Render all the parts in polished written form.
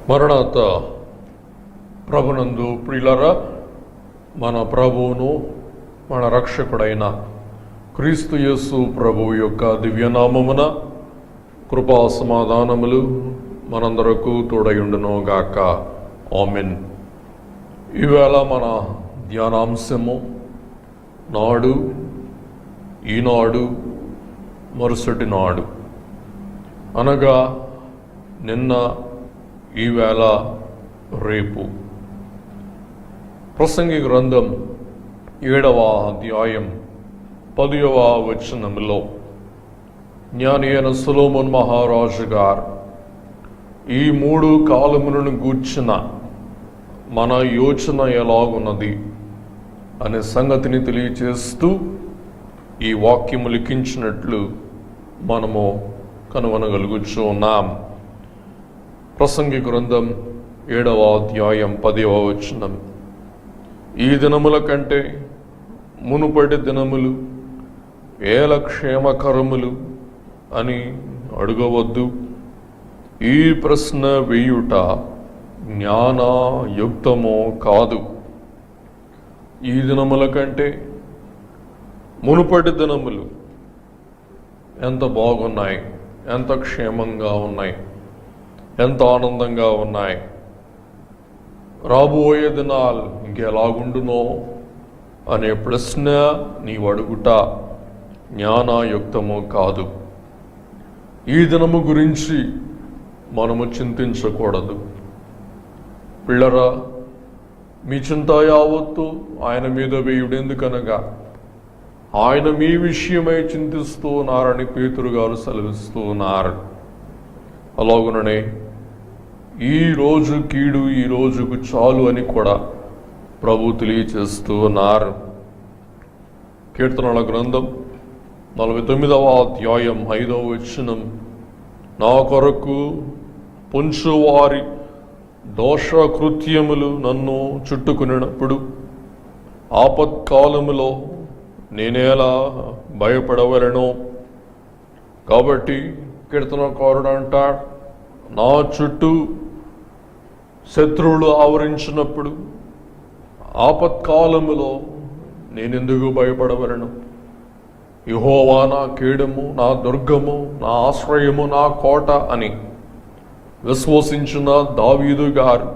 మరణాత ప్రభునందు ప్రియులారా, మన ప్రభువును మన రక్షకుడైన క్రీస్తు యేసు ప్రభువు యొక్క దివ్యనామమున కృపా సమాధానములు మనందరకు తోడయుండును గాక. ఆమెన్. ఈవేళ మన ధ్యానాంశము నాడు, ఈనాడు, మరుసటి నాడు అనగా నిన్న, ఈవేళ, రేపు. ప్రసంగి గ్రంథం 7వ అధ్యాయం 10వ వచనములో జ్ఞాని అయిన సొలొమోను మహారాజు గారు ఈ 3 కాలములను గూర్చిన మన యోచన ఎలాగున్నది అనే సంగతిని తెలియచేస్తూ ఈ వాక్యము లిఖించినట్లు మనము కనుగొనగలుగుచూ ఉన్నాం. ప్రసంగి గ్రంథం 7వ అధ్యాయం 10వ వచనం. ఈ దినముల కంటే మునుపటి దినములు ఏల క్షేమకరములు అని అడగవద్దు. ఈ ప్రశ్న వేయుట జ్ఞానయుక్తమో కాదు. ఈ దినముల కంటే మునుపటి దినములు ఎంత బాగున్నాయి, ఎంత క్షేమంగా ఉన్నాయి, ఎంత ఆనందంగా ఉన్నాయి, రాబోయే దినాలు ఇంకెలాగుండునో అనే ప్రశ్న నీవు అడుగుట జ్ఞానయుక్తము కాదు. ఈ దినము గురించి మనము చింతించకూడదు. పిల్లరా, మీ చింత యావత్తు ఆయన మీద వేయుడెందుకనగా ఆయన మీ విషయమై చింతిస్తూ ఉన్నారని పేతురు గారు సెలవిస్తూ ఉన్నారు. అలాగుననే ఈ రోజు కీడు ఈ రోజుకు చాలు అని కూడా ప్రభు తెలియచేస్తూ ఉన్నారు. కీర్తనల గ్రంథం 49వ అధ్యాయం 5వ వచనం. నా కొరకు పొంచువారి దోష కృత్యములు నన్ను చుట్టుకునినప్పుడు ఆపత్కాలములో నేనేలా భయపడవలెనో. కాబట్టి కీర్తనకారుడు అంటాడు, నా చుట్టూ శత్రువులు ఆవరించినప్పుడు ఆపత్కాలములో నేనెందుకు భయపడవలను? యెహోవా నా కేడము, నా దుర్గము, నా ఆశ్రయము, నా కోట అని విశ్వసించిన దావీదు గారు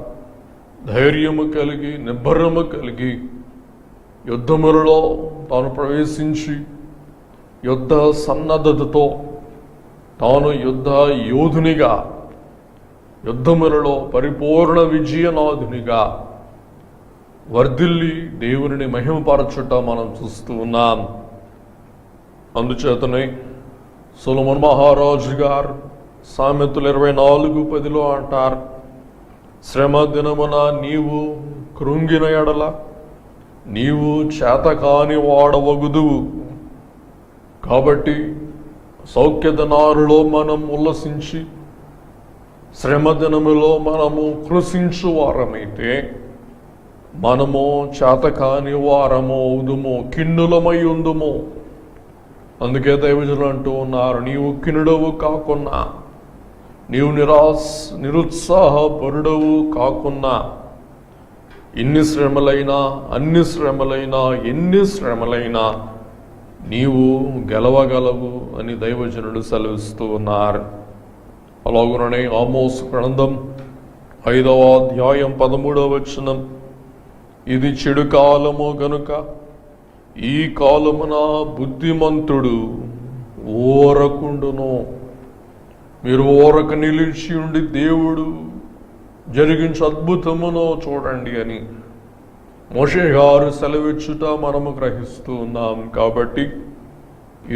ధైర్యము కలిగి, నిబ్బరము కలిగి యుద్ధములలో తాను ప్రవేశించి యుద్ధ సన్నద్ధతతో తాను యుద్ధ యోధునిగా, యుద్ధములలో పరిపూర్ణ విజయనాథునిగా వర్ధిల్లి దేవుని మహిమపరచుట మనం చూస్తూ ఉన్నాం. అందుచేతనే సొలొమోను మహారాజు గారు సామెతలు 24:10 అంటారు, శ్రమ దినమున నీవు కృంగిన ఎడల నీవు చేతకాని వాడవగుదువు. కాబట్టి సౌఖ్యదినారులో మనం ఉల్లసించి శ్రమదినములో మనము కృషించు వారమైతే మనము చేతకాని వారము అవుదుము, కిన్నులమై ఉందుము. అందుకే దైవజనులు అంటూ ఉన్నారు, నీవు కిన్నుడవు కాకున్నా, నీవు నిరుత్సాహపరుడవు కాకున్నా, ఎన్ని శ్రమలైనా, అన్ని శ్రమలైనా, ఎన్ని శ్రమలైనా నీవు గెలవగలవు అని దైవజనుడు సెలవిస్తూ ఉన్నారు. అలాగుననే ఆమోసు గ్రంథం 5వ అధ్యాయం 13వ వచనం. ఇది చెడు కాలము గనుక ఈ కాలమున బుద్ధిమంతుడు ఓరకుండును. మీరు ఓరక నిలిచి ఉండి దేవుడు జరిగించే అద్భుతమును చూడండి అని మోషే గారు సెలవిచ్చుట మనము గ్రహిస్తూ ఉన్నాం. కాబట్టి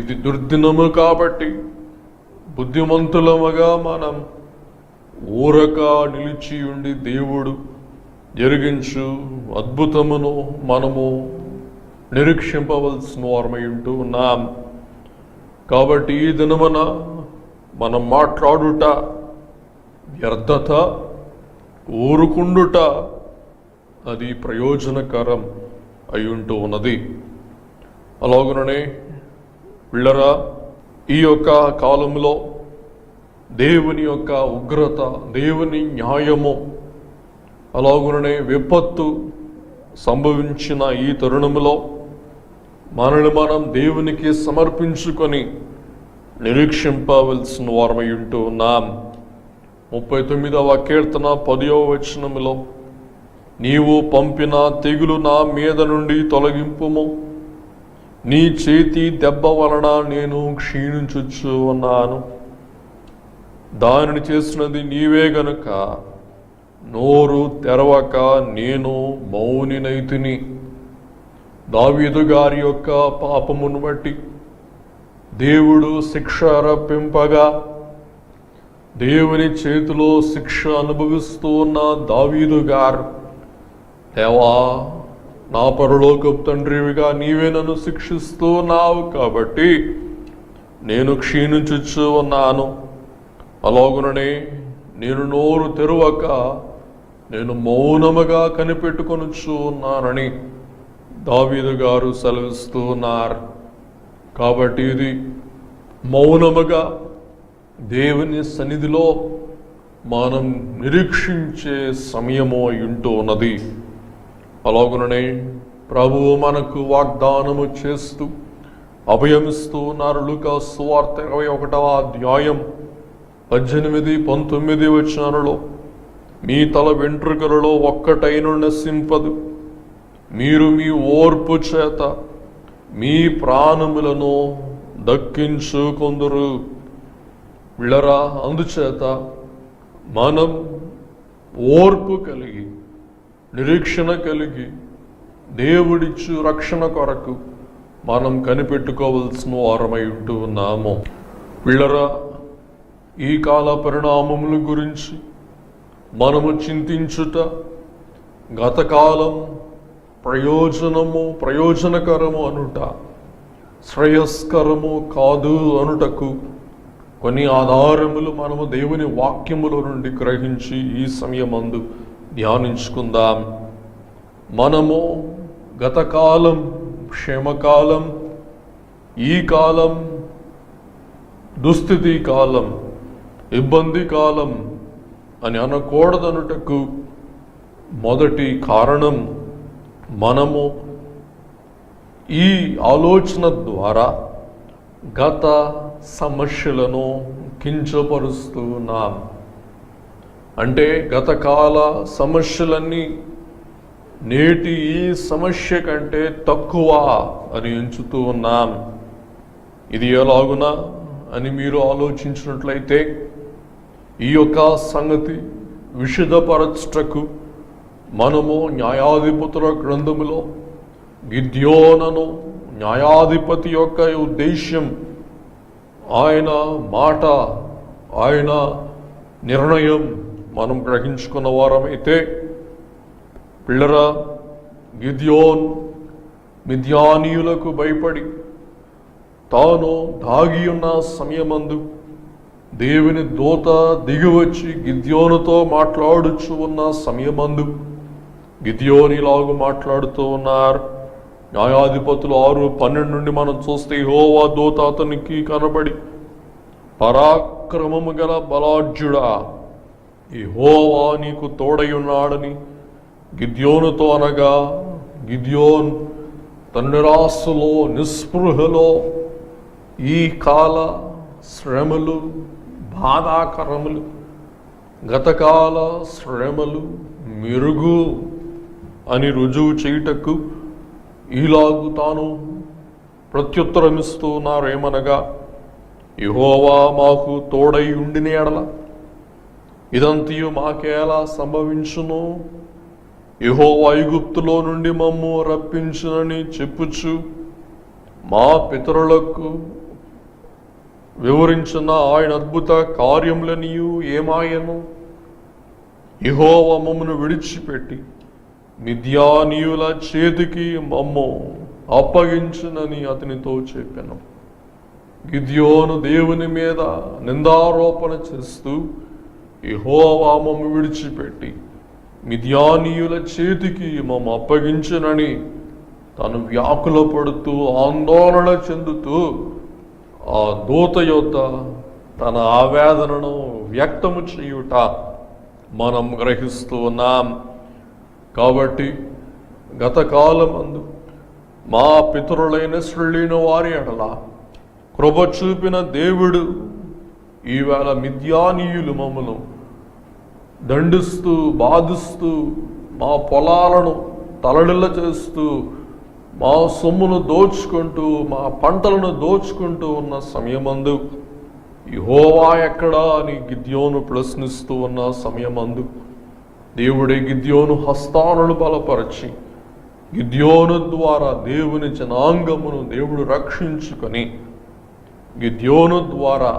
ఇది దుర్దినము. కాబట్టి బుద్ధిమంతులముగా మనం ఊరక నిలిచి ఉండి దేవుడు జరిగించు అద్భుతమును మనము నిరీక్షింపవలసిన వారమై ఉంటూ ఉన్నాం. కాబట్టి ఈ దినమున మనం మాట్లాడుట వ్యర్థత, ఊరుకుండుట అది ప్రయోజనకరం అయి ఉంటూ ఉన్నది. అలాగుననే పిల్లరా, ఈ యొక్క కాలంలో దేవుని యొక్క ఉగ్రత, దేవుని న్యాయము, అలాగుననే విపత్తు సంభవించిన ఈ తరుణములో మనల్ని మనం దేవునికి సమర్పించుకొని నిరీక్షింపవలసిన వారమై ఉంటూ ఉన్నాం. 39వ కీర్తన 10వ వచనములో, నీవు పంపిన తెగులు నా మీద నుండి తొలగింపుము, నీ చేతి దెబ్బ వలన నేను క్షీణించుచు ఉన్నాను. దానిని చేసినది నీవే గనుక నోరు తెరవక నేను మౌనినైతిని. దావీదు గారి యొక్క పాపమును బట్టి దేవుడు శిక్ష రప్పింపగా దేవుని చేతిలో శిక్ష అనుభవిస్తూ ఉన్న దావీదు గారు, దేవా, నా పరలోకపు తండ్రివిగా నీవే నన్ను శిక్షిస్తూ ఉన్నావు కాబట్టి నేను క్షీణించుచు ఉన్నాను. అలాగుననే నేను నోరు తెరవక నేను మౌనముగా కనిపెట్టుకొనుచు ఉన్నానని దావీదు గారు సెలవిస్తూ ఉన్నారు. కాబట్టి ఇది మౌనముగా దేవుని సన్నిధిలో మనం నిరీక్షించే సమయము ఉంటూ ఉన్నది. అలాగుననే ప్రభువు మనకు వాగ్దానము చేస్తూ అభయమిస్తూ ఉన్నారు. లూకా సువార్త 21వ అధ్యాయం 18-19 వచనాలలో, మీ తల వెంట్రుకలలో ఒక్కటైన నశింపదు, మీరు మీ ఓర్పు చేత మీ ప్రాణములను దక్కించుకొందురు. విళ్ళరా, అందుచేత మనం ఓర్పు కలిగి నిరీక్షణ కలిగి దేవుడిచ్చు రక్షణ కొరకు మనం కనిపెట్టుకోవలసిన వారమై ఉంటూ ఉన్నాము. విళ్ళరా, ఈ కాల పరిణామముల గురించి మనము చింతించుట, గతకాలం ప్రయోజనకరము అనుట, శ్రేయస్కరము కాదు అనుటకు కొన్ని ఆధారములు మనము దేవుని వాక్యముల నుండి గ్రహించి ఈ సమయమందు ధ్యానించుకుందాం. మనము గతకాలం క్షేమకాలం, ఈ కాలం దుస్థితి కాలం, ఇబ్బంది కాలం అని అనకూడదనుటకు మొదటి కారణం, మనము ఈ ఆలోచన ద్వారా గత సమస్యలను కించపరుస్తూ ఉన్నాం. అంటే గతకాల సమస్యలన్నీ నేటి ఈ సమస్య కంటే తక్కువ అని ఎంచుతూ ఉన్నాం. ఇది ఎలాగునా అని మీరు ఆలోచించినట్లయితే ఈ యొక్క సంగతి విశదపరచుటకు మనము న్యాయాధిపతుల గ్రంథములో గిద్యోనును, న్యాయాధిపతి యొక్క ఉద్దేశ్యం, ఆయన మాట, ఆయన నిర్ణయం మనం గ్రహించుకున్న వారమైతే, పిల్లరా, గిద్యోన్ మిద్యానీయులకు భయపడి తాను దాగి ఉన్న సమయమందు దేవుని దూత దిగివచ్చి గిద్యోనుతో మాట్లాడుచు ఉన్న సమయమందు గిద్యోను ఇలాగూ మాట్లాడుతూ ఉన్నారు. న్యాయాధిపతులు 6:12 నుండి మనం చూస్తే, యెహోవా దూత అతనికి కనబడి, పరాక్రమము గల బలాఢ్యుడా, యెహోవా నీకు తోడై ఉన్నాడని గిద్యోనుతో అనగా, గిద్యోన్ తన నిరాశలో, నిస్పృహలో ఈ కాల శ్రమలు, బాధాకరములు, గతకాల శ్రమలు మెరుగు అని రుజువు చేయుటకు ఈలాగు తాను ప్రత్యుత్తరమిస్తూ ఉన్నారు. ఏమనగా, యెహోవా మాకు తోడై ఉండిన ఎడల ఇదంతయు మాకేలా సంభవించును? యెహోవా ఐగుప్తులో నుండి మమ్ము రప్పించునని చెప్పుచు మా పితరులకు వివరించిన ఆయన అద్భుత కార్యములనియు ఏమాయను? యెహోవా మమ్మను విడిచిపెట్టి మిద్యానీయుల చేతికి మమ్ము అప్పగించునని అతనితో చెప్పాను. గిద్యోను దేవుని మీద నిందారోపణ చేస్తూ, యెహోవా మమ్ము విడిచిపెట్టి మిద్యానీయుల చేతికి మమ్ము అప్పగించునని తను వ్యాకుల పడుతూ, ఆందోళన చెందుతూ ఆ దూత యొద్ద తన ఆవేదనను వ్యక్తము చేయుట మనం గ్రహిస్తూ ఉన్నాం. కాబట్టి గత కాలమందు మా పితరులైన శ్రులైన వారి ఎడల కృప చూపిన దేవుడు ఈవేళ మిద్యానీయులు మమ్మను దండిస్తూ బాధిస్తూ మా పొలాలను తలడిల్ల చేస్తూ మా సొమ్మును దోచుకుంటూ మా పంటలను దోచుకుంటూ ఉన్న సమయమందు యెహోవా ఎక్కడా అని గిద్యోను ప్రశ్నిస్తూ ఉన్న సమయమందు దేవుడే గిద్యోను హస్తాలను బలపరచి గిద్యోను ద్వారా దేవుని జనాంగమును దేవుడు రక్షించుకొని గిద్యోను ద్వారా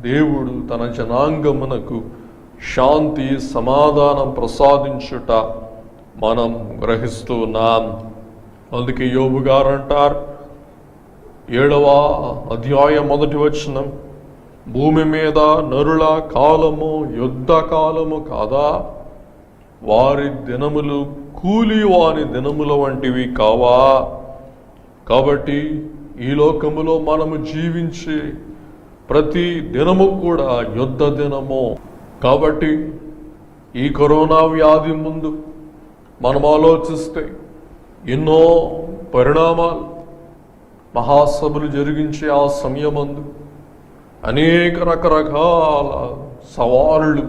దేవుడు తన జనాంగమునకు శాంతి సమాధానం ప్రసాదించుట మనం గ్రహిస్తూ ఉన్నాం. అందుకే యోబు గారు అంటారు 7వ అధ్యాయం 1వ వచనం, భూమి మీద నరుల కాలము యుద్ధ కాలము కాదా? వారి దినములు కూలి వాని దినముల వంటివి కావా? కాబట్టి ఈ లోకములో మనము జీవించే ప్రతి దినము కూడా యుద్ధ దినము. కాబట్టి ఈ కరోనా వ్యాధి ముందు మనం ఆలోచిస్తే ఎన్నో పరిణామాలు మహాసభలు జరిగించే ఆ సమయమందు అనేక రకరకాల సవాళ్ళు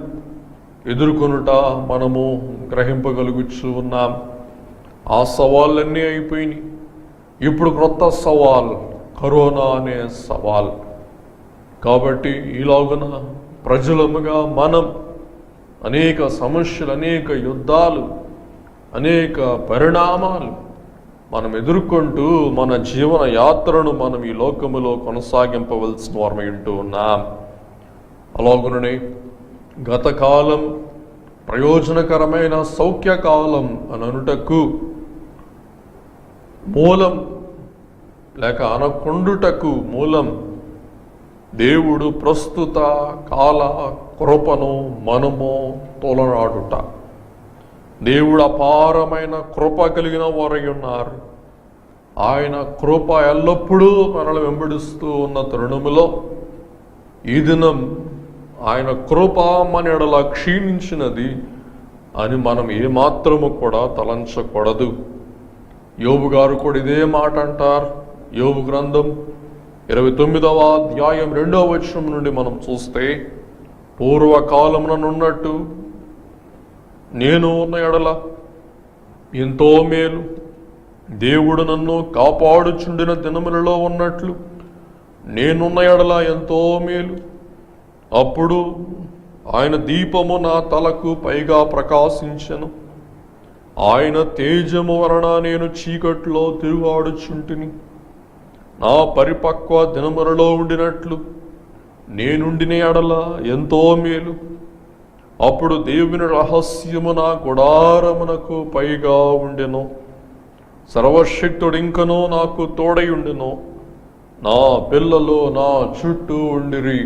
ఎదుర్కొనుట మనము గ్రహింపగలుగుతూ ఉన్నాం. ఆ సవాళ్ళన్నీ అయిపోయినాయి. ఇప్పుడు క్రొత్త సవాల్ కరోనా అనే సవాల్. కాబట్టి ఈలాగున ప్రజలముగా మనం అనేక సమస్యలు, అనేక యుద్ధాలు, అనేక పరిణామాలు మనం ఎదుర్కొంటూ మన జీవన యాత్రను మనం ఈ లోకములో కొనసాగింపవలసిన వారమై ఉంటూ ఉన్నాం. అలాగుననే గత కాలం ప్రయోజనకరమైన సౌఖ్యకాలం అని అనుటకు మూలం లేక అనకుండుటకు మూలం దేవుడు ప్రస్తుత కాల కృపను మనము తోలనాడుట. దేవుడు అపారమైన కృప కలిగిన వారై ఉన్నారు. ఆయన కృప ఎల్లప్పుడూ మనల్ని వెంబడిస్తూ ఉన్న తరుణములో ఈ దినం ఆయన కృప మన ఎడల క్షీణించినది అని మనం ఏమాత్రము కూడా తలంచకూడదు. యోబు గారు కూడా ఇదే మాట అంటారు. యోబు గ్రంథం 29వ అధ్యాయం 2వ వచనం నుండి మనం చూస్తే, పూర్వకాలముననున్నట్టు నేను ఉన్న ఎడల ఎంతో మేలు, దేవుడు నన్ను కాపాడుచుండిన దినములలో ఉన్నట్లు నేనున్న ఎడల ఎంతో మేలు. అప్పుడు ఆయన దీపము నా తలకు పైగా ప్రకాశించెను, ఆయన తేజము వలన నేను చీకట్లో తిరుగాడుచుంటిని. నా పరిపక్వ దినములలో ఉండినట్లు నేనుండిన ఎడల ఎంతో మేలు. అప్పుడు దేవుని రహస్యము నా గుడారమునకు పైగా ఉండెను, సర్వశక్తుడు ఇంకనూ నాకు తోడై ఉండెను. నా పిల్లలు నా చుట్టూ ఉండిరి.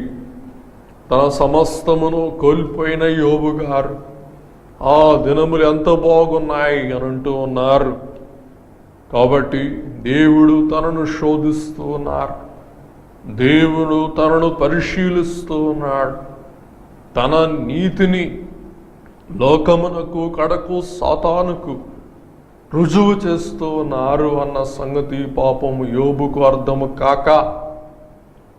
తన సమస్తమును కోల్పోయిన యోబు గారు ఆ దినములు ఎంత బాగున్నాయి అని అంటూ ఉన్నారు. కాబట్టి దేవుడు తనను శోధిస్తూ ఉన్నారు. దేవుడు తనను పరిశీలిస్తూ ఉన్నాడు. తన నీతిని లోకమునకు కడకు సాతానుకు రుజువు చేస్తూ ఉన్నారు అన్న సంగతి పాపము యోబుకు అర్థము కాక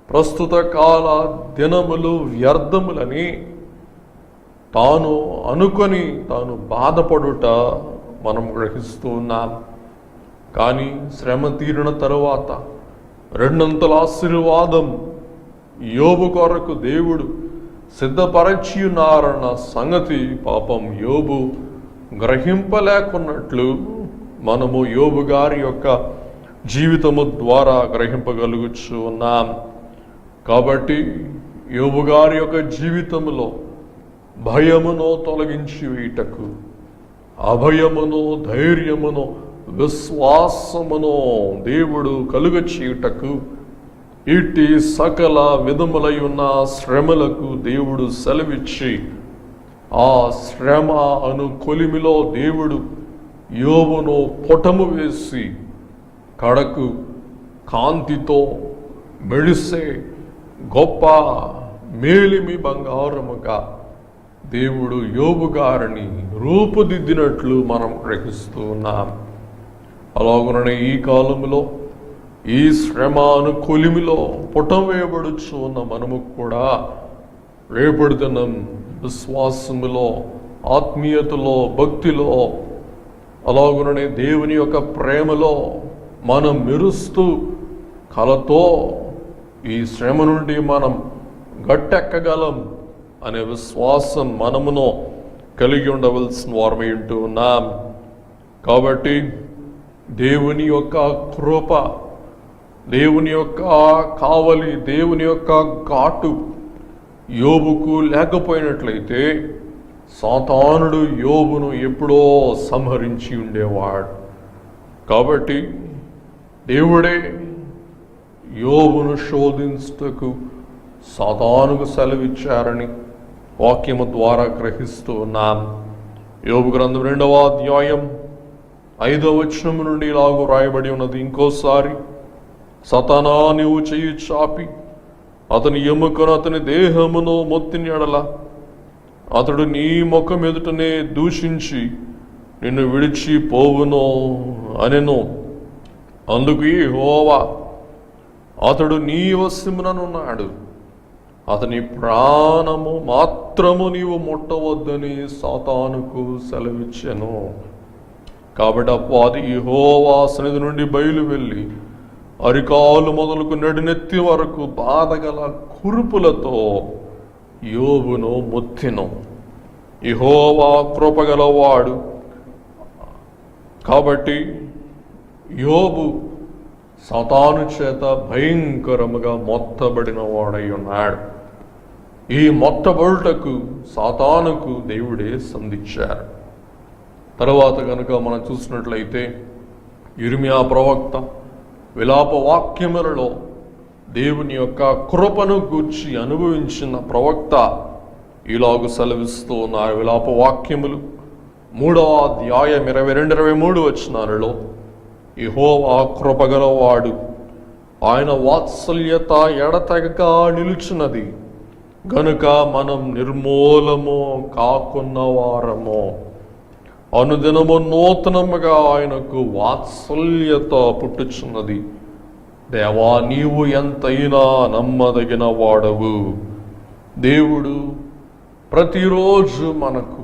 ప్రస్తుత కాల దినములు వ్యర్థములని తాను అనుకొని తాను బాధపడుట మనం గ్రహిస్తూ ఉన్నాం. కానీ శ్రమ తీరిన తరువాత రెండంతల ఆశీర్వాదం యోబు కొరకు దేవుడు సిద్ధపరచి ఉన్నారన్న సంగతి పాపం యోబు గ్రహింపలేకున్నట్లు మనము యోబు గారి యొక్క జీవితము ద్వారా గ్రహింపగలుగుచు ఉన్నాం. కాబట్టి యోబు గారి యొక్క జీవితంలో భయమును తొలగించి వేయుటకు, అభయమును ధైర్యమును విశ్వాసమును దేవుడు కలుగచేయుటకు, ఇట్టి సకల విధములై ఉన్న శ్రమలకు దేవుడు సెలవిచ్చి ఆ శ్రమ అను కొలిమిలో దేవుడు యోబును పొటము వేసి కడకు కాంతితో మెడిసే గొప్ప మేలిమి బంగారముగా దేవుడు యోబు గారిని రూపుదిద్దినట్లు మనం గ్రహిస్తూ ఉన్నాం. అలాగుననే ఈ కాలంలో ఈ శ్రమాను కొలిమిలో పుటం వేయబడుచు ఉన్న మనము కూడా రేపటి దినం విశ్వాసములో, ఆత్మీయతలో, భక్తిలో, అలాగుననే దేవుని యొక్క ప్రేమలో మనం మెరుస్తూ కలతో ఈ శ్రమ నుండి మనం గట్టెక్కగలం అనే విశ్వాసం మనమును కలిగి ఉండవలసిన వారమై ఉంటూ ఉన్నాం. కాబట్టి దేవుని యొక్క కృప, దేవుని యొక్క కావలి, దేవుని యొక్క ఘాటు యోబుకు లేకపోయినట్లయితే సాతానుడు యోబును ఎప్పుడో సంహరించి ఉండేవాడు. కాబట్టి దేవుడే యోబును శోధించుటకు సాతానుకు సెలవిచ్చారని వాక్యము ద్వారా గ్రహిస్తూ ఉన్నాం. యోబు గ్రంథం 2వ అధ్యాయం 5వ వచనం నుండి ఇలాగూ రాయబడి ఉన్నది. ఇంకోసారి, సతానా నీవు చెయ్యి చాపి అతని ఎముకను అతని దేహమును మొత్తిని ఎడల అతడు నీ ముఖం ఎదుటనే దూషించి నిన్ను విడిచి పోవును అనెను. అందుకు యెహోవా, అతడు నీ వశముననున్నాడు, అతని ప్రాణము మాత్రము నీవు ముట్టవద్దని సాతానుకు సెలవిచ్చెను. కాబట్టి అపవాది యెహోవా సన్నిధి నుండి బయలు వెళ్ళి అరికాలు మొదలుకు నడినెత్తి వరకు బాధగల కురుపులతో యోబును మొత్తెను. యెహోవా కృపగలవాడు కాబట్టి యోబు సాతాను చేత భయంకరముగా మొత్తబడిన వాడై ఉన్నాడు. ఈ మొత్తబడుటకు సాతానుకు దేవుడే సంధించారు. తర్వాత కనుక మనం చూసినట్లయితే యిర్మీయా ప్రవక్త విలాప వాక్యములలో దేవుని యొక్క కృపను గూర్చి అనుభవించిన ప్రవక్త ఇలాగు సెలవిస్తూ ఉన్నారు. విలాప వాక్యములు 3వ అధ్యాయం 22-23 వచనాలలో, యెహోవా కృపగలవాడు, ఆయన వాత్సల్యత ఎడతెగక నిలుచున్నది గనుక మనం నిర్మూలము కాకున్న వారము. అనుదినము నూతనముగా ఆయనకు వాత్సల్యత పుట్టుచున్నది. దేవా, నీవు ఎంతైనా నమ్మదగిన వాడవు. దేవుడు ప్రతిరోజు మనకు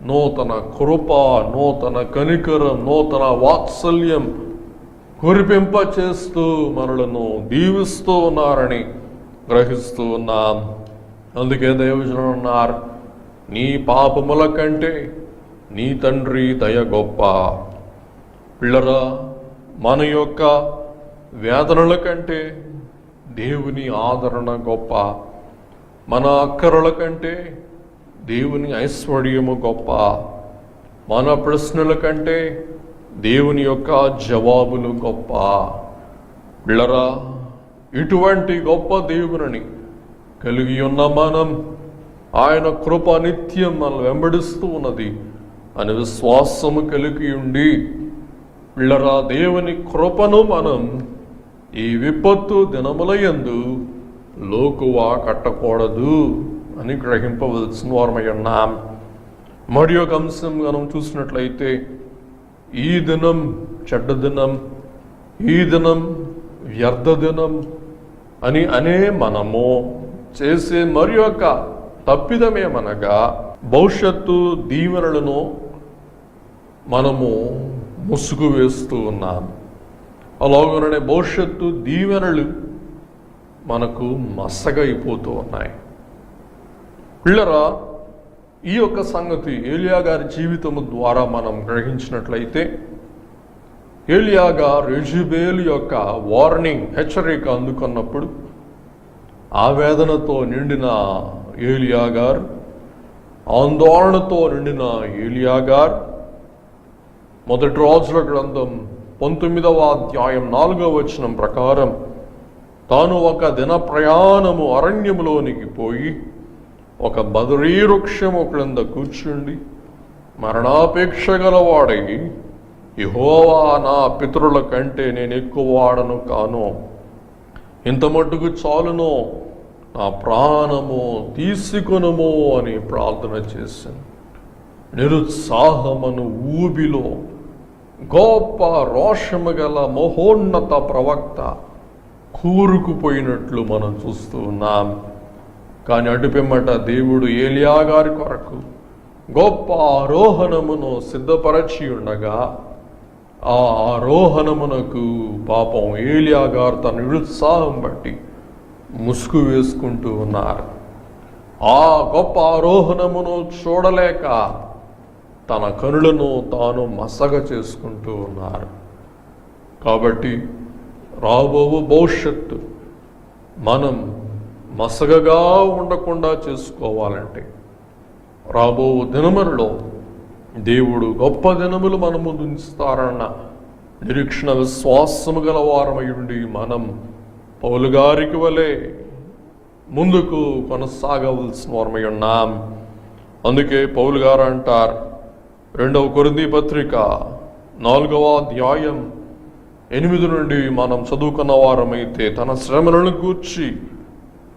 నూతన కృప, నూతన కనికరం, నూతన వాత్సల్యం కురిపింప చేస్తూ మనలను దీవిస్తూ ఉన్నారని గ్రహిస్తూ ఉన్నాం. అందుకే దైవజనులు అన్నారు, నీ పాపముల కంటే నీ తండ్రి దయ గొప్ప. పిల్లరా, మన యొక్క వేదనల కంటే దేవుని ఆదరణ గొప్ప. మన అక్కరల కంటే దేవుని ఐశ్వర్యము గొప్ప. మన ప్రశ్నల కంటే దేవుని యొక్క జవాబులు గొప్ప. పిల్లరా, ఇటువంటి గొప్ప దేవుని కలిగి ఉన్న మనం, ఆయన కృప నిత్యం మనం వెంబడిస్తూ ఉన్నది అని విశ్వాసము కలిగి ఉండి, పిల్లరా, దేవుని కృపను మనం ఈ విపత్తు దినములయందు లోకువా కట్టకూడదు అని గ్రహింపవలసిన వారమై ఉన్నాం. మరి ఒక అంశం మనం చూసినట్లయితే, ఈ దినం చెడ్డ దినం, ఈ దినం వ్యర్థ దినం అని మనము చేసే మరి యొక్క తప్పిదమేమనగా, భవిష్యత్తు దీవెనలను మనము ముసుగు వేస్తూ ఉన్నాం. అలాగనే భవిష్యత్తు దీవెనలు మనకు మసగైపోతూ ఉన్నాయి. పిల్లరా, ఈ యొక్క సంగతి ఏలియా గారి జీవితము ద్వారా మనం గ్రహించినట్లయితే, ఏలియా గారు యెజెబెలు యొక్క వార్నింగ్, హెచ్చరిక అందుకున్నప్పుడు ఆవేదనతో నిండిన ఏలియా గారు, ఆందోళనతో నిండిన ఏలియా గారు మొదటి రాజుల గ్రంథం 19వ అధ్యాయం 4వ వచనం ప్రకారం తాను ఒక దిన ప్రయాణము అరణ్యములోనికి పోయి ఒక బదరీ వృక్షము క్రింద కూర్చుండి మరణాపేక్ష గలవాడై, యెహోవా, నా పితరుల కంటే నేను ఎక్కువ వాడను కాను, ఇంత మట్టుకు చాలును, నా ప్రాణము తీసుకొనుము అని ప్రార్థన చేశాను. నిరుత్సాహమును ఊబిలో గొప్ప రోషము గల మహోన్నత ప్రవక్త కూరుకుపోయినట్లు మనం చూస్తూ ఉన్నాం. కానీ అటుపిమ్మట దేవుడు ఏలియా గారి కొరకు గొప్ప ఆరోహణమును సిద్ధపరచి ఉండగా ఆ ఆరోహణమునకు పాపం ఏలియా గారు తన నిరుత్సాహం బట్టి ముసుగు వేసుకుంటూ ఉన్నారు. ఆ గొప్ప ఆరోహణమును చూడలేక తన కనులను తాను మసగ చేసుకుంటూ ఉన్నారు. కాబట్టి రాబో భవిష్యత్తు మనం మసగగా ఉండకుండా చేసుకోవాలంటే రాబో దినములలో దేవుడు గొప్ప దినములు మన ముందు ఉంచుతారన్న నిరీక్షణ విశ్వాసము గల వారమై ఉండి మనం పౌలు గారికి వలె ముందుకు కొనసాగవలసిన వారమై ఉన్నాం. అందుకే పౌలు గారు అంటారు, 2వ కొరింథీ పత్రిక 4వ అధ్యాయం 8 నుండి మనం చదువుకున్న వారమైతే తన శ్రమలను గూర్చి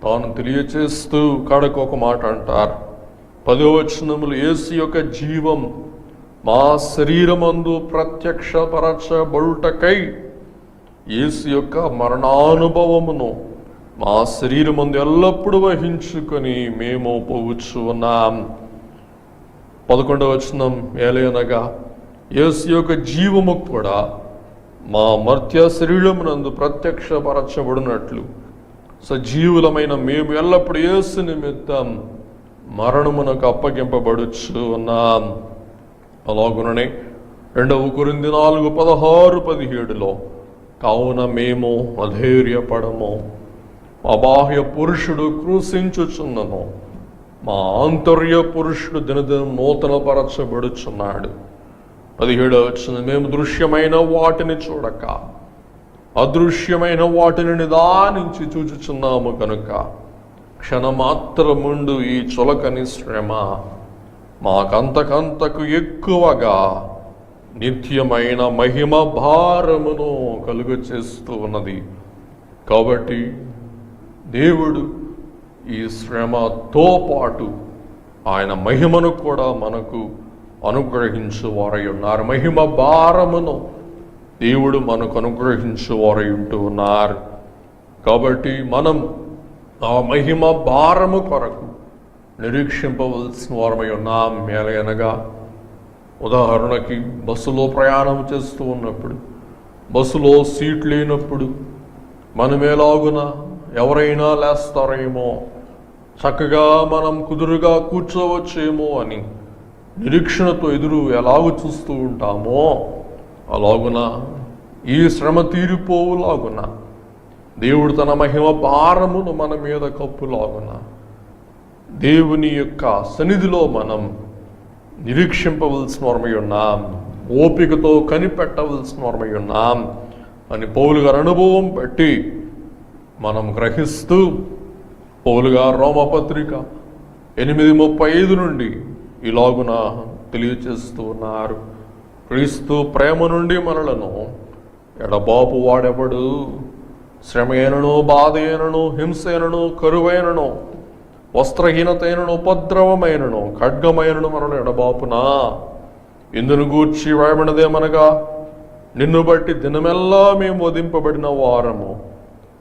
తాను తెలియచేస్తూ కడకు ఒక మాట అంటారు. 10వ వచనములు, యేసు యొక్క జీవం మా శరీరమందు ప్రత్యక్షపరచబడుటకై యేసు యొక్క మరణానుభవమును మా శరీరమందు ఎల్లప్పుడూ వహించుకొని మేము పోవచ్చు ఉన్నాం. 11వ వచనం, ఏలయనగా యేసు యొక్క జీవము కూడా మా మర్త్య శరీరమునందు ప్రత్యక్షపరచబడినట్లు సజీవులమైన మేము ఎల్లప్పుడూ యేసు నిమిత్తం మరణమునకు అప్పగింపబడుచు ఉన్నాం. అలాగుననే 2వ కొరింథీ 4:16-17లో, కావున మేము అధైర్యపడము, మా బాహ్య పురుషుడు క్రూశించుచున్నను, మా ఆంతర్య పురుషుడు దినదినం నూతనపరచబడుచున్నాడు. 17వ వచనం, మేము దృశ్యమైన వాటిని చూడక అదృశ్యమైన వాటిని నిదానించి చూచుచున్నాము కనుక క్షణమాత్రముండు ఈ చులకని శ్రమ మాకంతకంతకు ఎక్కువగా నిత్యమైన మహిమ భారమును కలుగు చేస్తూ ఉన్నది. కాబట్టి దేవుడు ఈ శ్రమతో పాటు ఆయన మహిమను కూడా మనకు అనుగ్రహించు వారై ఉన్నారు. మహిమ భారమును దేవుడు మనకు అనుగ్రహించు వారై ఉంటూ ఉన్నారు. కాబట్టి మనం ఆ మహిమ భారము కొరకు నిరీక్షింపవలసిన వారమై ఉన్నాం. మేలయనగా ఉదాహరణకి బస్సులో ప్రయాణం చేస్తూ ఉన్నప్పుడు, బస్సులో సీట్ లేనప్పుడు మనమేలాగున ఎవరైనా లేస్తారేమో, చక్కగా మనం కుదురుగా కూర్చోవచ్చేమో అని నిరీక్షణతో ఎదురు ఎలాగూ చూస్తూ ఉంటామో, అలాగున ఈ శ్రమ తీరిపోవులాగున దేవుడు తన మహిమ భారమును మన మీద కప్పులాగున దేవుని యొక్క సన్నిధిలో మనం నిరీక్షింపవలసిన వారమై ఉన్నాం, ఓపికతో కనిపెట్టవలసిన వారమై ఉన్నాం అని పౌలు గారి అనుభవం బట్టి మనం గ్రహిస్తూ, పౌలు గారు రోమపత్రిక 8:35 నుండి ఇలాగున తెలియచేస్తూ ఉన్నారు. క్రీస్తు ప్రేమ నుండి మనలను ఎడబాపు వాడెవడు? శ్రమేనను, బాధైనను, హింసైనను, కరువైనను, వస్త్రహీనతైనను, ఉపద్రవమైనను, ఖడ్గమైనను మనను ఎడబాపునా? ఇందును గూర్చి వ్రాయబడినదేమనగా, నిన్ను బట్టి దినమెల్లా మేము వధింపబడిన వారము,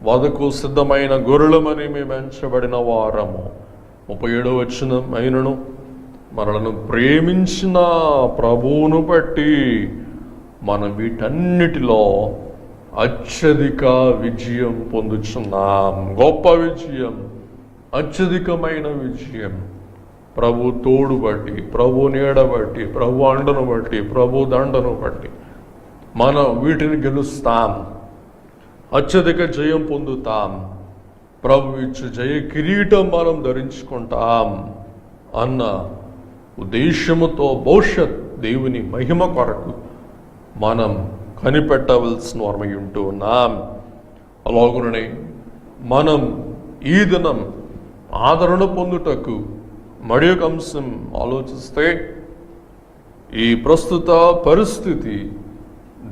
వధకు సిద్ధమైన గొర్రెలమని మేము ఎంచబడిన వారము. 37వ వచనం, అయినను మనలను ప్రేమించిన ప్రభువును బట్టి మనం వీటన్నిటిలో అత్యధిక విజయం పొందుచున్నాం. గొప్ప విజయం, అత్యధికమైన విజయం ప్రభు తోడు బట్టి, ప్రభు నీడ బట్టి, ప్రభు అండను బట్టి, ప్రభు దండను బట్టి మనం వీటిని గెలుస్తాం, అత్యధిక జయం పొందుతాం, ప్రభు ఇచ్చు జయ కిరీటం మనం ధరించుకుంటాం అన్న ఉద్దేశముతో భవిష్యత్ దేవుని మహిమ కొరకు మనం కనిపెట్టవలసిన వారమై ఉంటూ ఉన్నాం. అలాగుననే మనం ఈ దినం ఆదరణ పొందుటకు మరి ఒక అంశం ఆలోచిస్తే, ఈ ప్రస్తుత పరిస్థితి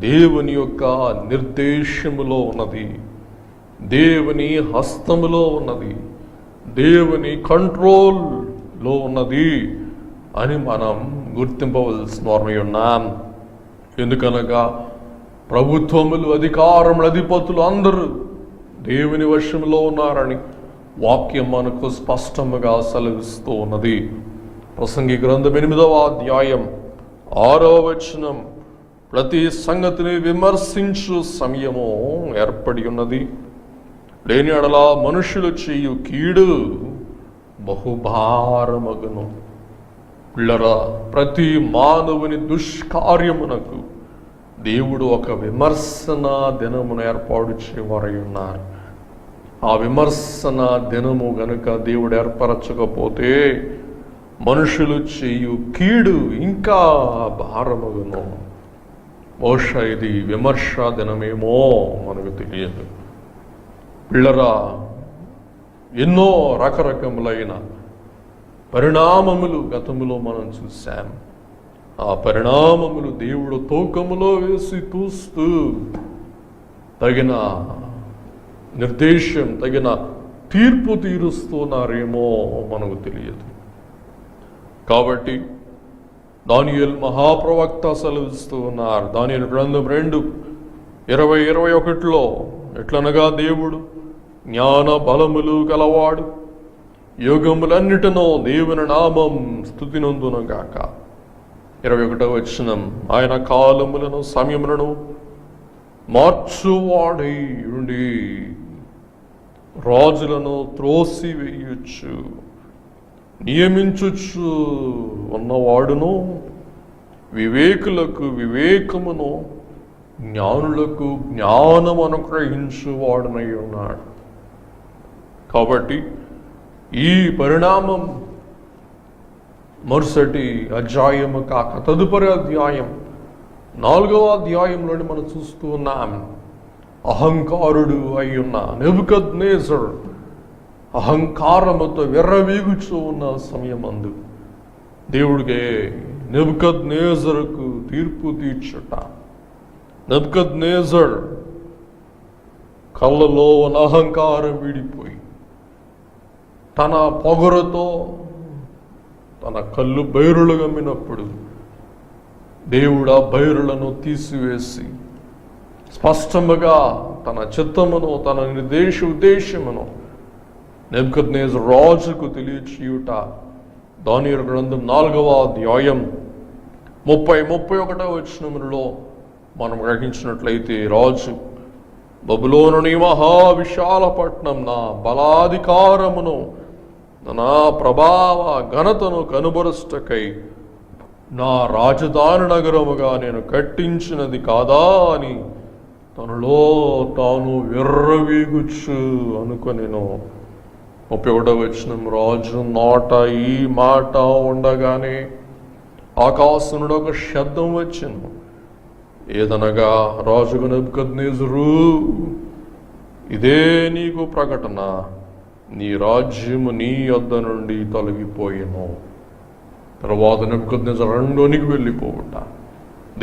దేవుని యొక్క నిర్దేశములో ఉన్నది, దేవుని హస్తములో ఉన్నది, దేవుని కంట్రోల్లో ఉన్నది అని మనం గుర్తింపవలసిన వారమై ఉన్నాం. ఎందుకనగా ప్రభుత్వములు, అధికారములు, అధిపతులు అందరూ దేవుని వశంలో ఉన్నారని వాక్యం మనకు స్పష్టంగా సెలవిస్తూ ఉన్నది. ప్రసంగి గ్రంథం 8వ అధ్యాయం 6వ వచనం, ప్రతి సంగతిని విమర్శించు సమయము ఏర్పడి ఉన్నది, లేని ఎడల మనుషులు చేయు కీడు బహుభారమగును. పిల్లరా, ప్రతి మానవుని దుష్కార్యమునకు దేవుడు ఒక విమర్శన దినమును ఏర్పాటు చేయవారై ఉన్నారు. ఆ విమర్శన దినము గనుక దేవుడు ఏర్పరచకపోతే మనుషులు చేయు కీడు ఇంకా భారమగును. బహుశా ఇది విమర్శ దినమేమో మనకు తెలియదు. పిల్లరా, ఎన్నో రకరకములైన పరిణామములు గతములో మనం చూశాం. ఆ పరిణామములు దేవుడు తూకములో వేసి తూస్తూ తగిన నిర్దేశం, తగిన తీర్పు తీరుస్తున్నారేమో మనకు తెలియదు. కాబట్టి దానియేలు మహాప్రవక్త సెలవిస్తూ ఉన్నారు. దానియేలు గ్రంథం 2:20-21 ఎట్లనగా దేవుడు జ్ఞాన బలములు గలవాడు, యుగములన్నిటినో దేవుని నామం స్తుతినందునుగాక. 21వ వచనం, ఆయన కాలములను సమయములను మార్చువాడై ఉండి రాజులను త్రోసివేయచ్చు, నియమించుచు ఉన్నవాడును, వివేకులకు వివేకమును, జ్ఞానులకు జ్ఞానము అనుగ్రహించువాడునై ఉన్నాడు. కాబట్టి ఈ పరిణామం మరుసటి అధ్యాయము కాక తదుపరి అధ్యాయం 4వ అధ్యాయంలోని మనం చూస్తూ ఉన్నాం. అహంకారుడు అయ్యున్న నెబుకద్నెజరు అహంకారముతో విర్రవీగుచూ ఉన్న సమయమందు దేవుడికే నెబుకద్నెజరుకు తీర్పు తీర్చుట. నెబుకద్నెజర్ కళ్ళలో ఉన్న అహంకారం వీడిపోయి తన పొగరుతో తన కళ్ళు బైరులు గమ్మినప్పుడు దేవుడు ఆ బైరులను తీసివేసి స్పష్టముగా తన చిత్తమును, తన ఉద్దేశమును నెబుకద్నెజరు రాజుకు తెలియచేయుట దానియేలు గ్రంథం 4వ అధ్యాయం 30-31 వచనములలో మనం గ్రహించినట్లయితే, రాజు బబులోనుని మహావిశాల పట్టణం నా బలాధికారమును, నా ప్రభావ ఘనతను కనుబరుష్టకై నా రాజధాని నగరముగా నేను కట్టించినది కాదా అని తనలో తాను విర్రవీగుచ్చు అనుకొనెను. 31వ వచనం, రాజు నోట ఈ మాట ఉండగానే ఆకాశం నుండి ఒక శబ్దం వచ్చెను. ఏదనగా, రాజుకు నెబుకద్నెజరు, ఇదే నీకు ప్రకటన, నీ రాజ్యము నీ యొద్ద నుండి తొలగిపోయెను. తర్వాత నెబుకద్నెజరు అరణ్యంలోనికి వెళ్ళిపోవుట,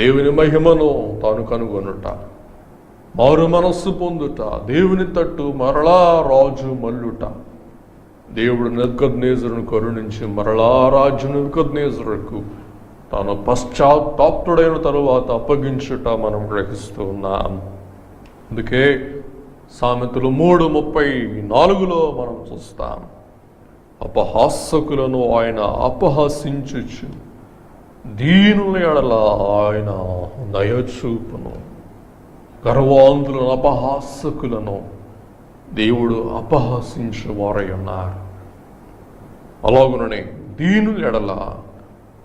దేవుని మహిమను తాను కనుగొనుట, మారు మనస్సు పొందుట, దేవుని తట్టు మరలా రాజు మల్లుట. దేవుడు నెబుకద్నెజరును కరుణించి మరలా రాజు నెబుకద్నెజరుకు తాను పశ్చాత్తాప్తుడైన తరువాత అప్పగించుట మనం గ్రహిస్తూ ఉన్నాం. అందుకే సామెతలు 3:34 మనం చూస్తాం, అపహాసకులను ఆయన అపహసించుచు దీనుల ఎడల ఆయన దయచూపును. గర్వాంధులను, అపహాసకులను దేవుడు అపహసించువారై ఉన్నారు. అలాగుననే దీనుల ఎడల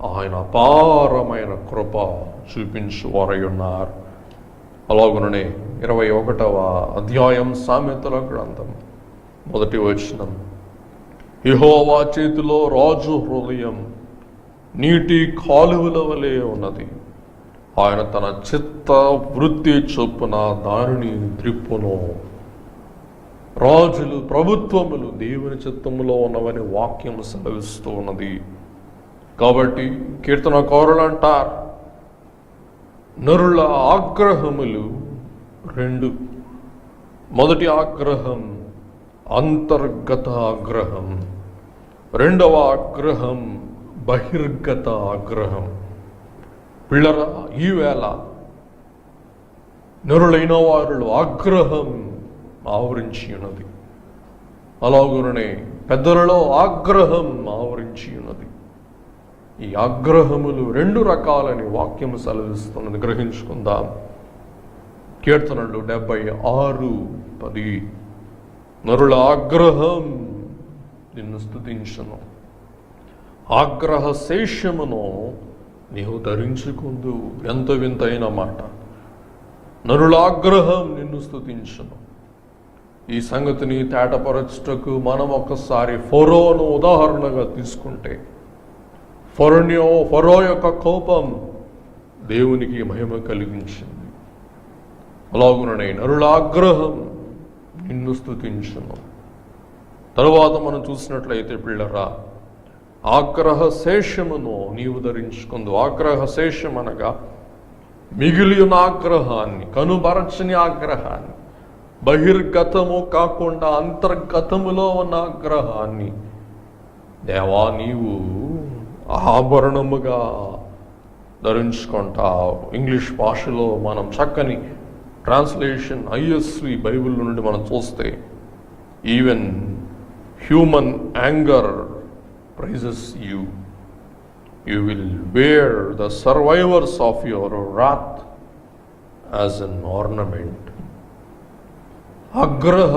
ఆయన అపారమైన కృప చూపించువారై ఉన్నారు. అలాగుననే 21వ అధ్యాయం సామెతల గ్రంథం 1వ వచనం, యెహోవా చేతిలో రాజు హృదయం నీటి కాలువల వలె ఉన్నది, ఆయన తన చిత్త వృత్తి చొప్పున దానిని త్రిప్పును. రాజులు, ప్రభుత్వములు దేవుని చిత్తములో ఉన్నవని వాక్యం సెలవిస్తూ ఉన్నది. కాబట్టి కీర్తనకారులు అంటారు, నరుల ఆగ్రహములు 2. మొదటి ఆగ్రహం అంతర్గత ఆగ్రహం. రెండవ ఆగ్రహం బహిర్గత ఆగ్రహం. పిల్లరా, ఈవేళ నరులైన వారిలో ఆగ్రహం ఆవరించి ఉన్నది. అలాగునే పెద్దలలో ఆగ్రహం ఆవరించి ఉన్నది. ఈ ఆగ్రహములు 2 రకాలని వాక్యము సెలవిస్తున్నది. గ్రహించుకుందాం. కీర్తనలు 76:10. నరుల ఆగ్రహం నిన్ను స్తుతించును, ఆగ్రహ శేషమును నీవు ధరించుకుందు. ఎంత వింతైన మాట. నరుల ఆగ్రహం నిన్ను స్తుతించును. ఈ సంగతిని తేటపరచుటకు మనం ఒకసారి ఫరోను ఉదాహరణగా తీసుకుంటే, ఫరో యొక్క కోపం దేవునికి మహిమ కలిగించింది. అలాగుననే నరుల ఆగ్రహం నిన్ను స్తుతించును. తరువాత మనం చూసినట్లయితే పిల్లరా, ఆగ్రహ శేషమును నీవు ధరించుకుందు. ఆగ్రహ శేషం అనగా మిగిలిన ఆగ్రహాన్ని, కనుబరచని ఆగ్రహాన్ని, బహిర్గతము కాకుండా అంతర్గతములో ఉన్న ఆగ్రహాన్ని దేవా నీవు ఆభరణముగా ధరించుకుంటావు. ఇంగ్లీష్ భాషలో మనం చక్కని ట్రాన్స్లేషన్ ఐఎస్వి బైబిల్ నుండి మనం చూస్తే, even human anger praises you, you will wear the survivors of your wrath as an ornament. ఆగ్రహ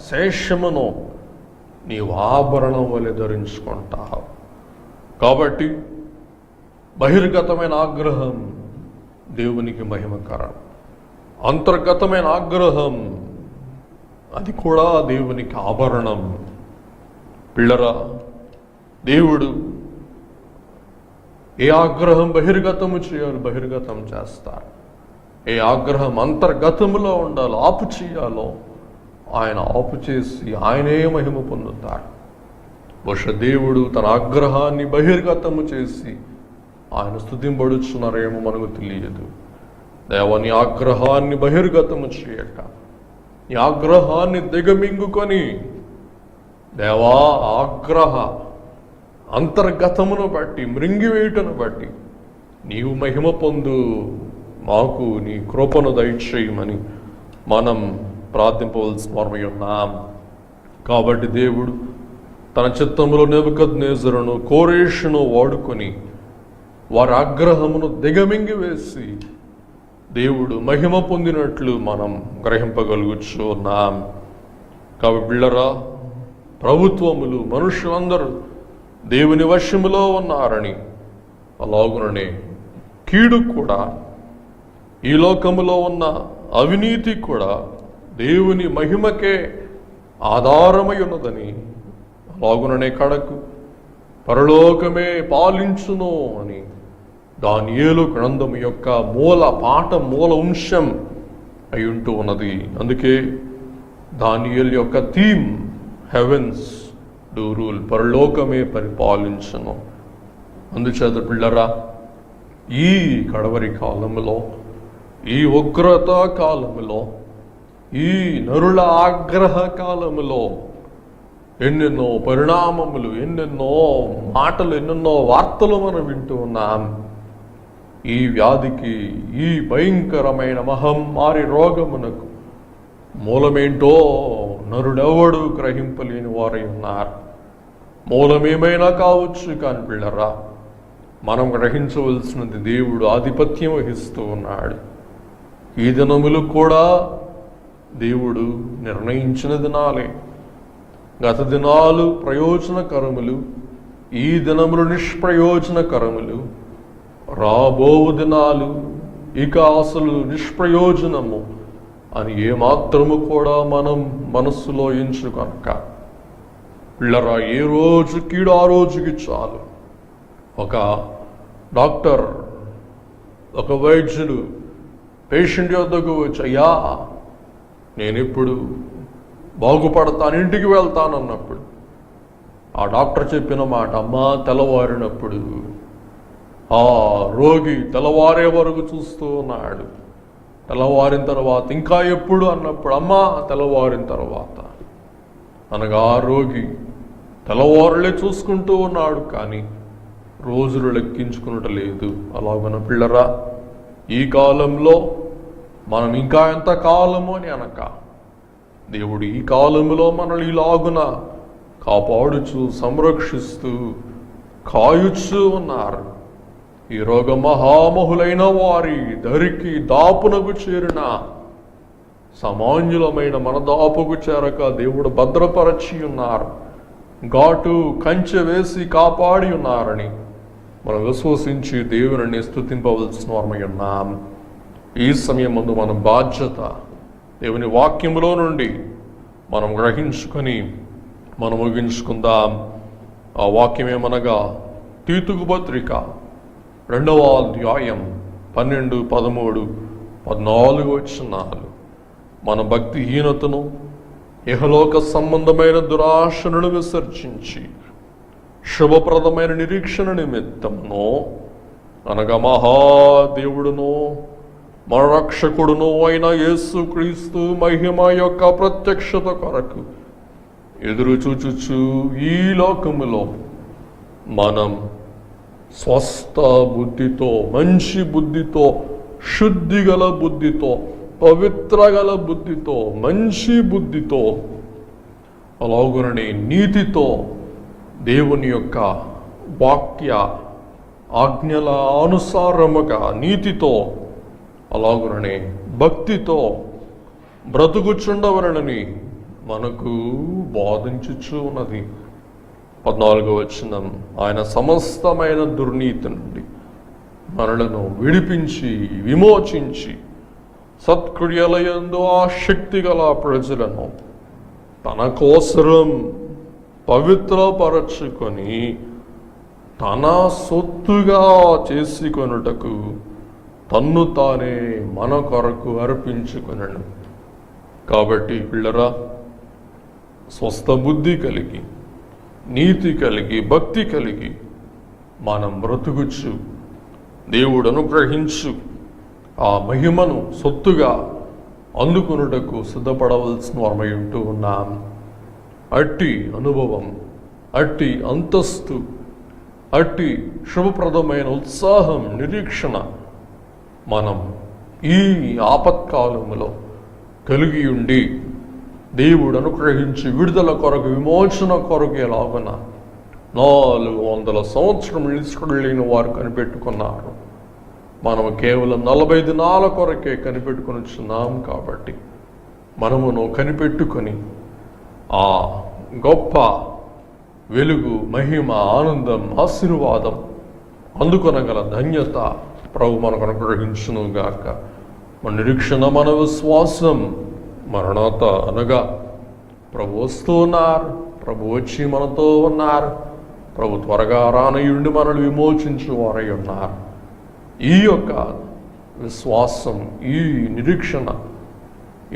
శేషమును నీవు ఆభరణం వలె ధరించుకుంటావు. కాబట్టి బహిర్గతమైన ఆగ్రహం దేవునికి మహిమకరం, అంతర్గతమైన ఆగ్రహం అది కూడా దేవునికి ఆభరణం. పిల్లరా, దేవుడు ఏ ఆగ్రహం బహిర్గతము చేయాలో బహిర్గతం చేస్తారు, ఏ ఆగ్రహం అంతర్గతములో ఉండాలో ఆపు చేయాలో ఆయన ఆపు చేసి ఆయనే మహిమ పొందుతారు. బహుశా దేవుడు తన ఆగ్రహాన్ని బహిర్గతము చేసి ఆయన స్తుతింపడుచున్నారేమో మనకు తెలియదు. దేవా, నీ ఆగ్రహాన్ని బహిర్గతము చేయక, నీ ఆగ్రహాన్ని దిగమింగుకొని, దేవా ఆగ్రహ అంతర్గతమును బట్టి, మృంగివేయుటను బట్టి నీవు మహిమ పొందు, మాకు నీ కృపను దయచేయమని మనం ప్రార్థింపవలసిన వారమై ఉన్నాం. కాబట్టి దేవుడు తన చిత్తములో నెబుకద్నెజరును, కోరేషును వాడుకొని వారి ఆగ్రహమును దిగమింగి వేసి దేవుడు మహిమ పొందినట్లు మనం గ్రహింపగలుగుచు ఉన్నాం. కాబట్టి బిళ్ళరా, ప్రభుత్వములు, మనుషులందరూ దేవుని వశములో ఉన్నారని, అలాగుననే కీడు కూడా, ఈ లోకములో ఉన్న అవినీతి కూడా దేవుని మహిమకే ఆధారమై ఉన్నదని, అలాగుననే కడకు పరలోకమే పాలించును అని దానియేలు గ్రంథము యొక్క మూల పాఠం, మూల అంశం అయి ఉంటూ ఉన్నది. అందుకే దానియేలు యొక్క థీమ్ హెవెన్స్ డూ రూల్, పరలోకమే పరిపాలించును. అందుచేత పిల్లరా, ఈ కడవరి కాలములో, ఈ ఉగ్రత కాలములో, ఈ నరుల ఆగ్రహ కాలములో ఎన్నెన్నో పరిణామములు, ఎన్నెన్నో మాటలు, ఎన్నెన్నో వార్తలు మనం వింటూ ఉన్నాం. ఈ వ్యాధికి, ఈ భయంకరమైన మహమ్మారి రోగమునకు మూలమేంటో నరుడెవడు గ్రహింపలేని వారై ఉన్నారు. మూలమేమైనా కావచ్చు, కానీ పిల్లరా, మనం గ్రహించవలసినది దేవుడు ఆధిపత్యం వహిస్తూ ఉన్నాడు. ఈ దినములు కూడా దేవుడు నిర్ణయించిన దినాలే. గత దినాలు ప్రయోజనకరములు, ఈ దినములు నిష్ప్రయోజనకరములు. రాబో దినాలు ఇక అసలు నిష్ప్రయోజనము అని ఏమాత్రము కూడా మనం మనస్సులో ఎంచుకొనక, పిల్లరా, ఏ రోజు కీడు ఆ రోజుకి చాలు. ఒక డాక్టర్, ఒక వైద్యుడు పేషెంట్ యొద్దకు వచ్చి, అయ్యా నేను ఇప్పుడు బాగుపడతాను, ఇంటికి వెళ్తానన్నప్పుడు ఆ డాక్టర్ చెప్పిన మాట, అమ్మా తెల్లవారినప్పుడు ఆ రోగి తెల్లవారే వరకు చూస్తూ ఉన్నాడు. తెల్లవారిన తర్వాత ఇంకా ఎప్పుడు అన్నప్పుడు, అమ్మా తెల్లవారిన తర్వాత. అనగా రోగి తెల్లవారులే చూసుకుంటూ ఉన్నాడు, కానీ రోజులు లెక్కించుకున్నట్టు లేదు. అలాగన పిల్లరా, ఈ కాలంలో మనం ఇంకా ఎంత కాలము అని అనక, దేవుడు ఈ కాలంలో మనల్ని ఇలాగున కాపాడుచు సంరక్షిస్తూ కాయుచూ ఉన్నారు. ఈ రోగ మహామహులైన వారి దరికి దాపునకు చేరిన సామాన్యులమైన మన దాపుకు చేరక దేవుడు భద్రపరచి ఉన్నారు, ఘాటు కంచె వేసి కాపాడి ఉన్నారని మనం విశ్వసించి దేవుని స్తుతింపవలసిన వారమై ఉన్నాం. ఈ సమయం ముందు మన బాధ్యత దేవుని వాక్యములో నుండి మనం గ్రహించుకొని మనం ముగించుకుందాం. ఆ వాక్యమేమనగా తీతుకు పత్రిక 2వ అధ్యాయం 12, 13, 14 వచనాలు. మన భక్తిహీనతను, ఇహలోక సంబంధమైన దురాశలను విసర్జించి శుభప్రదమైన నిరీక్షణ నిమిత్తమును, అనగా మహాదేవుడును మన రక్షకుడును అయిన యేసుక్రీస్తు మహిమ యొక్క ప్రత్యక్షత కొరకు ఎదురు చూచుచు ఈ లోకములో మనం స్వస్థ బుద్ధితో, మంచి బుద్ధితో, శుద్ధి గల బుద్ధితో, పవిత్ర గల బుద్ధితో, మంచి బుద్ధితో, అలాగుననే నీతితో, దేవుని యొక్క వాక్య ఆజ్ఞల అనుసారముగా నీతితో, అలాగుననే భక్తితో బ్రతుకుచుండవలనని మనకు బోధించుచు ఉన్నది. 14వ వచనం, ఆయన సమస్తమైన దుర్నీతి నుండి మనలను విడిపించి విమోచించి సత్క్రియలయందు ఆసక్తి గల ప్రజలను తన కోసరం పవిత్రపరచుకొని తన సొత్తుగా చేసుకొనుటకు తన్ను తానే మన కొరకు అర్పించుకొనను. కాబట్టి పిల్లరా, స్వస్థ బుద్ధి కలిగి, నీతి కలిగి, భక్తి కలిగి మనం బ్రతుకుచు దేవుడు అనుగ్రహించు ఆ మహిమను సొత్తుగా అందుకొనుటకు సిద్ధపడవలసిన వారమై ఉంటూ ఉన్నాం. అట్టి అనుభవం, అట్టి అంతస్తు, అట్టి శుభప్రదమైన ఉత్సాహం, నిరీక్షణ మనం ఈ ఆపత్కాలములో కలిగి ఉండి దేవుడు అనుగ్రహించి విడుదల కొరకు, విమోచన కొరకు ఎలాగన 400 సంవత్సరం నిలుచుకోలేని వారు కనిపెట్టుకున్నారు. మనం కేవలం 40 దినాల కొరకే కనిపెట్టుకొనిచున్నాం. కాబట్టి మనమును కనిపెట్టుకొని ఆ గొప్ప వెలుగు, మహిమ, ఆనందం, ఆశీర్వాదం అందుకొనగల ధన్యత ప్రభు మనకు అనుగ్రహించును గాక. మన నిరీక్షణ, మన విశ్వాసం మరణాత అనగా ప్రభు వస్తూ ఉన్నారు, ప్రభు వచ్చి మనతో ఉన్నారు, ప్రభు త్వరగా రానయుండి మనల్ని విమోచించు వారై ఉన్నారు. ఈ యొక్క విశ్వాసం, ఈ నిరీక్షణ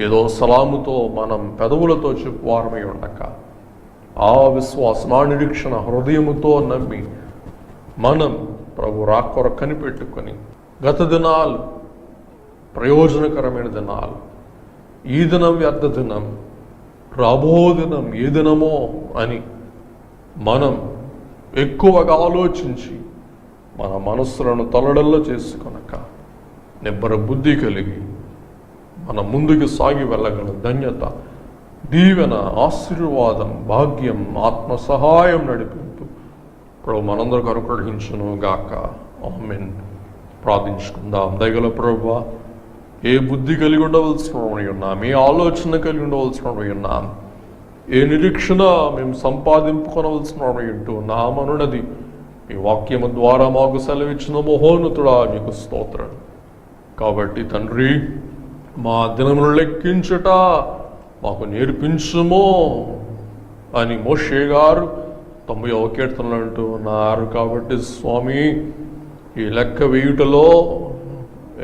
ఏదో సలాముతో మనం పెదవులతో చెప్పువారమై ఉండక, ఆ విశ్వాసం, ఆ నిరీక్షణ హృదయముతో నమ్మి మనం ప్రభు రాకొర కనిపెట్టుకొని గత దినాలు ప్రయోజనకరమైన దినాలు, ఈ దినం వ్యర్థ దినం, రాబో దినం ఏ దినమో అని మనం ఎక్కువగా ఆలోచించి మన మనస్సులను తలడల్లో చేసుకొనక నిబ్బర బుద్ధి కలిగి మనం ముందుకు సాగి వెళ్ళగల ధన్యత, దీవెన, ఆశీర్వాదం, భాగ్యం, ఆత్మ సహాయం, నడిపింపు ప్రభు మనందరికీ అనుగ్రహించును గాక. ఆమేన్. ప్రార్థించుకుందాం. దయగల ప్రభువా, ఏ బుద్ధి కలిగి ఉండవలసిన ఉన్నాం, ఏ ఆలోచన కలిగి ఉండవలసిన ఉన్నాం, ఏ నిరీక్షణ మేము సంపాదింపుకొనవలసిన ఉంటూ ఉన్నామనున్నది మీ వాక్యము ద్వారా మాకు సెలవిచ్చిన మహోన్నతుడా నీకు స్తోత్రం. కాబట్టి తండ్రి, మా దినమును లెక్కించుట మాకు నేర్పించుమో అని మోషే గారు 90వ కీర్తనలు అంటూ ఉన్నారు. కాబట్టి స్వామి, ఈ లెక్క వేయుటలో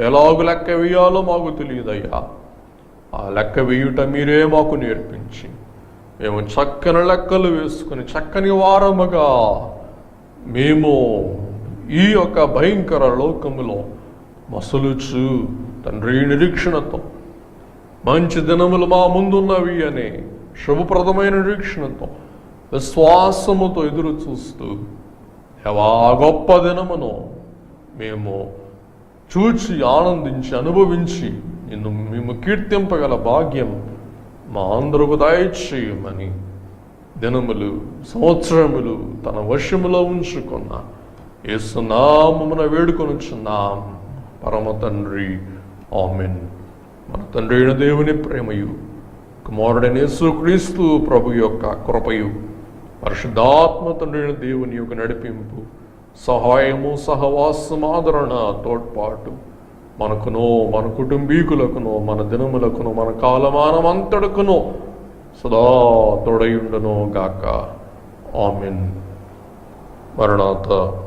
ఎలాగూ లెక్క వేయాలో మాకు తెలియదయ్యా. ఆ లెక్క వేయుట మీరే మాకు నేర్పించి మేము చక్కని లెక్కలు వేసుకుని చక్కని వారముగా మేము ఈ యొక్క భయంకర లోకములో మసలుచు తండ్రి నిరీక్షణతో మంచి దినములు మా ముందున్నవి అనే శుభప్రదమైన నిరీక్షణతో విశ్వాసముతో ఎదురు చూస్తూ ఎవా గొప్ప దినమును మేము చూచి ఆనందించి అనుభవించి నిన్ను మేము కీర్తింపగల భాగ్యం మా అందరకు దయచేయమని దినములు సంవత్సరములు తన వశములో ఉంచుకున్న యేసునామమున వేడుకొనుచున్నాం పరమ తండ్రి. ఆమేన్. మన తండ్రి అయిన దేవుని ప్రేమయు కుమారుడైన యేసుక్రీస్తు ప్రభు యొక్క కృపయు పరిశుద్ధాత్మ తండ్రి అయిన దేవుని యొక్క నడిపింపు సహాయము సహవాసం ఆదరణ తోడ్పాటు మనకునో మన కుటుంబీకులకునో మన దినములకునో మన కాలమానం అంతడుకునో సదా తోడయుండును గాక. ఆమేన్. మరణాత.